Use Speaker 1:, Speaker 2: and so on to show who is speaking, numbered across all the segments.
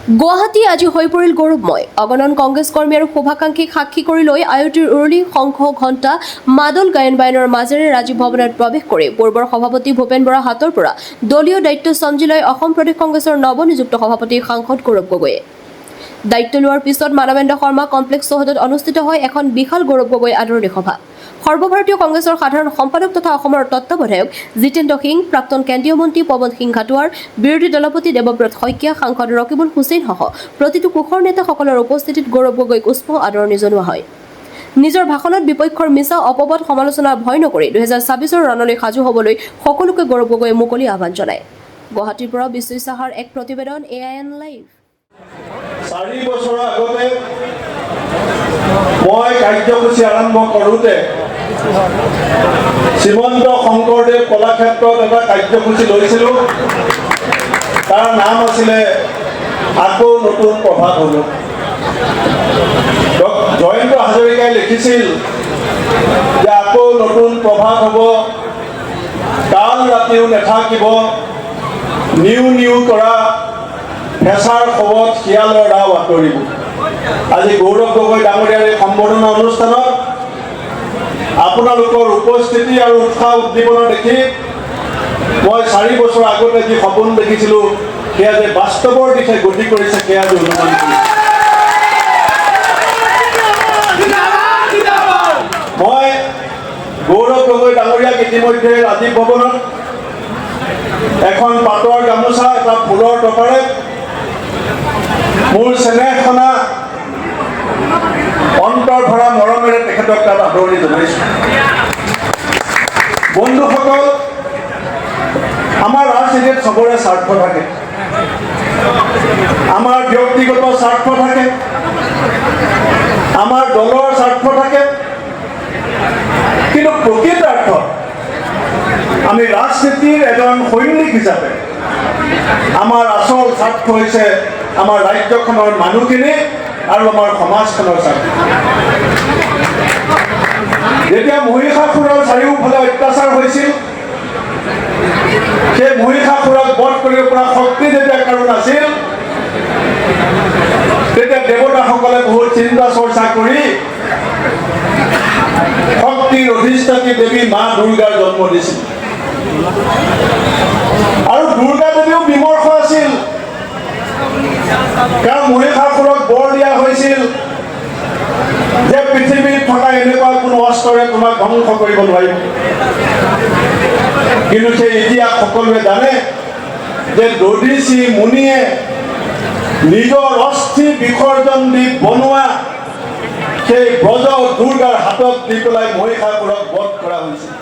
Speaker 1: গুৱাহাটী আজি হৈ পৰিল গৌৰৱময়। অগণন কংগ্ৰেছ কৰ্মী আৰু শুভাকাংক্ষীক সাক্ষী কৰি লৈ আয়তীৰ উৰুলি শংখ ঘণ্টা মাদল গায়ন বায়নৰ মাজেৰে ৰাজীৱ ভৱনত প্ৰৱেশ কৰি পূৰ্বৰ সভাপতি ভূপেন বৰাৰ হাতৰ পৰা দলীয় দায়িত্ব চমজি লয় অসম প্ৰদেশ কংগ্ৰেছৰ নৱনিযুক্ত সভাপতি সাংসদ গৌৰৱ গগৈয়ে। দায়িত্ব লোৱাৰ পিছত মানৱেন্দ্ৰ শৰ্মা কমপ্লেক্স চৌহদত অনুষ্ঠিত হয় এখন বিশাল গৌৰৱ গগৈ আদৰণি সভা। সৰ্বভাৰতীয় কংগ্ৰেছৰ সাধাৰণ সম্পাদক তথা অসমৰ তত্ত্বাৱধায়ক জিতেন্দ্ৰ সিং, প্ৰাক্তন কেন্দ্ৰীয় মন্ত্ৰী পৱন সিং ঘাটোৱাৰ, বিৰোধী দলপতি দেৱব্ৰত শইকীয়া, সাংসদ ৰকিবুল হুছেইনসহ প্ৰতিটো কোষৰ নেতাসকলৰ উপস্থিতিত গৌৰৱ গগৈক উষ্ম আদৰণি জনোৱা হয়। নিজৰ ভাষণত বিপক্ষৰ মিছা অপবাদ সমালোচনা ভয় নকৰি 2026 ৰণলৈ সাজু হ'বলৈ সকলোকে গৌৰৱ গগৈয়ে মুকলি আহ্বান জনায়। গুৱাহাটীৰ পৰা বিশ্বজিৎ সাহাৰ এক প্ৰতিবেদন, AIN লাইভ।
Speaker 2: 4 বছৰ আগতে মই কাৰ্যসূচী আৰম্ভ কৰোঁতে শ্ৰীমন্ত শংকৰদেৱ কলাক্ষেত্ৰত এটা কাৰ্যসূচী লৈছিলোঁ। তাৰ নাম আছিলে আকৌ নতুন প্ৰভাত হ'ব। জয়ন্ত হাজৰিকাই লিখিছিল যে আকৌ নতুন প্ৰভাত হ'ব, কাল ৰাতিও নাথাকিব, নিউ কৰা হেঁচাৰ খবত শিয়ালৰ ৰাও আঁতৰিব। আজি গৌৰৱ গগৈ ডাঙৰীয়াৰ এই সম্বৰ্ধনা অনুষ্ঠানত আপোনালোকৰ উপস্থিতি আৰু উৎসাহ উদ্দীপনা দেখি মই 4 বছৰ আগতে যি সপোন দেখিছিলোঁ সেয়া যে বাস্তৱৰ দিশে গতি কৰিছে সেয়া যে অনুমান কৰিছোঁ। মই গৌৰৱ গগৈ ডাঙৰীয়াক ইতিমধ্যে ৰাজীৱ ভৱনত এখন পাটৰ গামোচা, এটা ফুলৰ টকাৰে মোৰ চেনেহখনা অন্তৰ ভৰা মৰমেৰে তেখেতক তাত আদৰণি জনাইছোঁ। বন্ধুসকল, আমাৰ ৰাজনীতিত চবৰে স্বাৰ্থ থাকে, আমাৰ ব্যক্তিগত স্বাৰ্থ থাকে, আমাৰ দলৰ স্বাৰ্থ থাকে, কিন্তু প্ৰকৃতাৰ্থত আমি ৰাজনীতিৰ এজন সৈনিক হিচাপে আমাৰ আচল স্বাৰ্থ হৈছে আমাৰ ৰাজ্যখনৰ মানুহখিনি আৰু আমাৰ সমাজখনৰ স্বাৰ্থ। যেতিয়া মহিষাসুৰৰ চাৰিওফালে অত্যাচাৰ হৈছিল, সেই মহিষাসুৰক বধ কৰিব পৰা শক্তি যেতিয়া কাৰো নাছিল, তেতিয়া দেৱতাসকলে বহুত চিন্তা চৰ্চা কৰি শক্তিৰ অধিষ্ঠাত্ৰী দেৱী মা দুৰ্গাৰ জন্ম দিছিল। আৰু দুৰ্গা দেৱীও বিমৰ্ষ আছিল, কাৰণ মহিষাসুৰক বৰ দিয়া হৈছিল যে পৃথিৱীত থকা এনেকুৱা কোনো অস্ত্ৰৰে তোমাক ধ্বংস কৰিব নোৱাৰিব। কিন্তু সেই ইতিহাস সকলোৱে জানে যে দধিচি মুনিয়ে নিজৰ অস্থি বিসৰ্জন দি বনোৱা সেই ব্ৰজ দুৰ্গাৰ হাতত দি পেলাই মহিষাসুৰক বধ কৰা হৈছিল।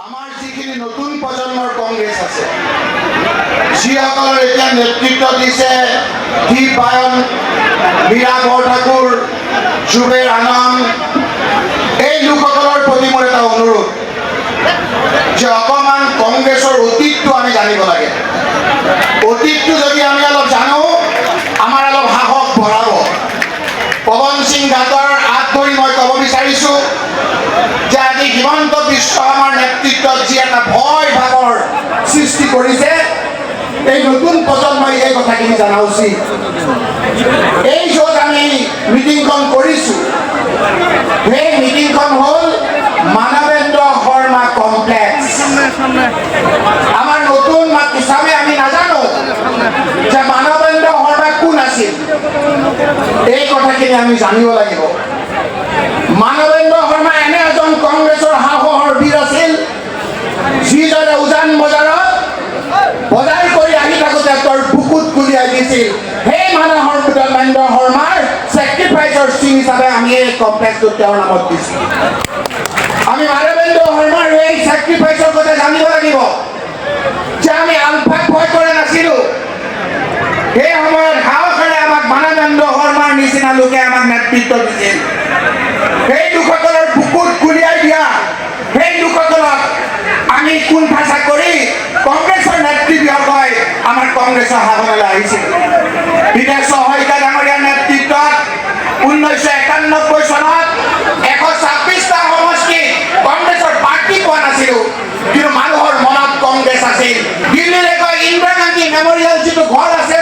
Speaker 3: আমাৰ যিখিনি নতুন প্ৰজন্মৰ কংগ্ৰেছ আছে, যিসকলৰ এতিয়া নেতৃত্ব দিছে দীপ বায়ন, মীৰা বৰঠাকুৰ, জুবেৰ আনন্দ, এই লোকসকলৰ প্ৰতি মোৰ এটা অনুৰোধ যে অকণমান কংগ্ৰেছৰ অতীতটো আমি জানিব লাগে। অতীতটো যদি আমি অলপ জানো, আমাৰ অলপ সাহস বঢ়াব। পৱন সিং ঘাটৰ হাত ধৰি মই ক'ব বিচাৰিছোঁ যে আজি হিমন্ত বিশ্ব শৰ্মাৰ নেতৃত্বত যি এটা ভয় ভাৱৰ সৃষ্টি কৰিছে, এই নতুন প্ৰজন্মই এই কথাখিনি জনা উচিত। এই য'ত আমি মিটিংখন কৰিছোঁ, সেই মিটিংখন হ'ল মানৱেন্দ্ৰ শৰ্মা কমপ্লেক্স। আমাৰ নতুন হিচাপে আমি নাজানো যে মানৱেন্দ্ৰ শৰ্মা কোন আছিল। এই কথাখিনি আমি জানিব লাগিব। মানৱেন্দ্ৰ শৰ্মা এনে এজন কংগ্ৰেছৰ সাহসৰ বীৰ আছিল, যিজনে উজান বজাৰত বজাৰ কৰি আহি থাকোঁতে তেওঁৰ বুকুত গুলিয়াই দিছিল। সেই মানৱেন্দ্ৰ শৰ্মাৰ ছেক্ৰিফাইচৰ চিন হিচাপে আমি এই কমপ্লেক্সটো তেওঁৰ নামত দিছোঁ। আমি মানৱেন্দ্ৰ শৰ্মাৰ এই ছেক্ৰিফাইচৰ কথা জানিব লাগিব যে আমি আলফাক ভয় কৰা নাছিলোঁ। সেই সময়ত সাহসেৰে আমাক মানৱেন্দ্ৰ শৰ্মাৰ নিচিনা লোকে আমাক নেতৃত্ব দিছিল। সেই লোকসকলৰ বুকুত গুলিয়াই দিয়া সেই লোকসকলক আমি কুণ্ঠাচা কৰি কংগ্ৰেছৰ নেতৃবৰ্গই আমাৰ কংগ্ৰেছৰ শাসনলৈ আহিছিল। বিদেশ শইকীয়া ডাঙৰীয়াৰ নেতৃত্বত 1991 চনত 126টা সমষ্টিত কংগ্ৰেছৰ পাৰ্টি পোৱা নাছিলোঁ, কিন্তু মানুহৰ মনত কংগ্ৰেছ আছিল। দিল্লীলৈ গৈ ইন্দিৰা গান্ধী মেমৰিয়েল যিটো ঘৰ আছে,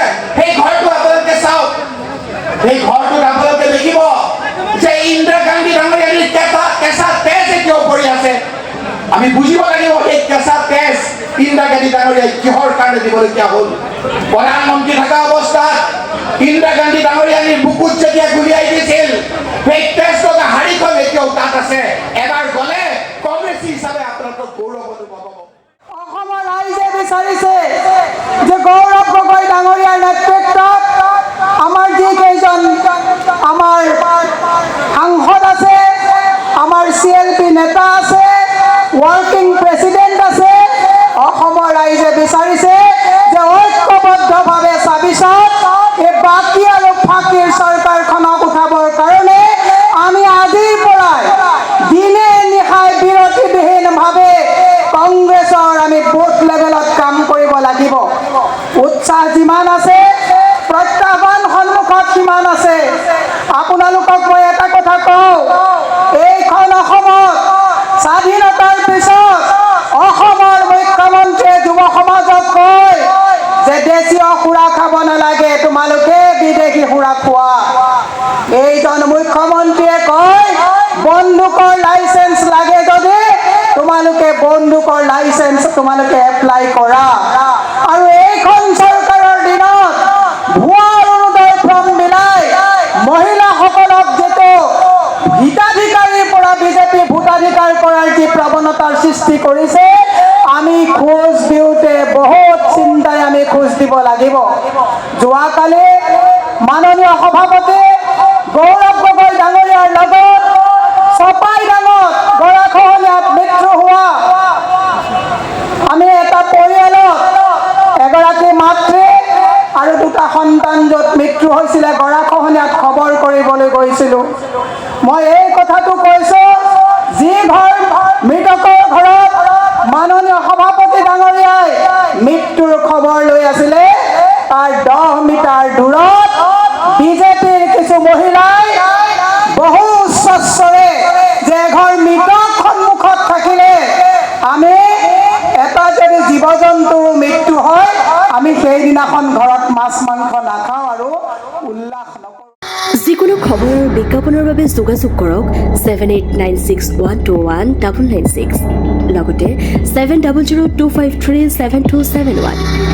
Speaker 3: বুজিব লাগিব এই কেঁচা তেজ ইন্দিৰা গান্ধী ডাঙৰীয়াই কিহৰ কাৰণে দিবলগীয়া হ'ল। প্ৰধানমন্ত্ৰী থকা অৱস্থাত ইন্দিৰা গান্ধী ডাঙৰীয়াৰ বুকুত যেতিয়া গুলিয়াই দিছিল সেই তেজ লগা শাৰীখন এতিয়াও তাত আছে। এবাৰ গ'লে কংগ্ৰেছী হিচাপে আপোনালোকক গৌৰৱ অনুভৱ হ'ব।
Speaker 4: অসমৰ ৰাইজে বিচাৰিছে যে গৌৰৱ গগৈ ডাঙৰীয়াৰ নেতৃত্বত আমাৰ যিকেইজন আমাৰ সাংসদ আছে, আমাৰ CLP নেতা আছে, ৱৰ্কিং প্ৰেচিডেণ্ট আছে, অসমৰ ৰাইজে বিচাৰিছে যে ঐক্যবদ্ধভাৱে চাবিছত এই বাকী আৰু ফাঁকিৰ চৰকাৰখনক উঠাবৰ কাৰণে আমি আজিৰ পৰাই দিনে নিশাই বিৰতিবিহীনভাৱে কংগ্ৰেছৰ আমি বুথ লেভেলত কাম কৰিব লাগিব। উৎসাহ যিমান আছে, প্ৰত্যাহ্বান সন্মুখত সিমান আছে। আপোনালোকক মই এটা কথা কওঁ, এইখন অসমত স্বাধীনতাৰ পিছত অসমৰ মুখ্যমন্ত্ৰীয়ে যুৱ সমাজক কয় যে দেশীয় সুৰা খাব নালাগে, তোমালোকে বিদেশী সুৰা খোৱা। এইজন মুখ্যমন্ত্ৰীয়ে কয় বন্দুকৰ লাইচেন্স লাগে যদি তোমালোকে বন্দুকৰ লাইচেন্স তোমালোকে এপ্লাই কৰা। আৰু এইখন চৰকাৰৰ দিনত ভুৱা অৰুণোদয় ফৰ্ম মিলাই মহিলাসকলক যিটো হিতাধিকাৰীৰ পৰা বিজেপি ভোটাধিকাৰ কৰাৰ যি প্ৰৱণতাৰ সৃষ্টি কৰিছে, আমি খোজ দিওঁতে বহুত চিন্তাই আমি খোজ দিব লাগিব। যোৱাকালি মাননীয় সভাপতি গৌৰৱ গগৈ ডাঙৰীয়াৰ লগত চপাইডাঙত গৰাখহনীয়াত মৃত্যু হোৱা আমি এটা পৰিয়ালত এগৰাকী মাতৃ আৰু দুটা সন্তান য'ত মৃত্যু হৈছিলে গৰাখহনীয়াত খবৰ কৰিবলৈ গৈছিলোঁ। মই এই কথাটো কৈছোঁ, যি ঘৰ মৃতকৰ ঘৰত মাননীয় সভাপতি ডাঙৰীয়াই মৃত্যুৰ খবৰ লৈ আছিলে, তাৰ 10 মিটাৰ দূৰত বিজেপিৰ কিছু মহিলাই বহু উচ্চস্বৰে যে এঘৰ মৃতক সন্মুখত থাকিলে আমি এটা যদি জীৱ জন্তুৰ মৃত্যু হয় আমি সেইদিনাখন ঘৰত মাছ মাংস নাখাওঁ আৰু উল্লাস নকৰোঁ।
Speaker 1: যিকোনো খবৰ আৰু বিজ্ঞাপনৰ বাবে যোগাযোগ কৰক 7896121996 লগতে 7002537271।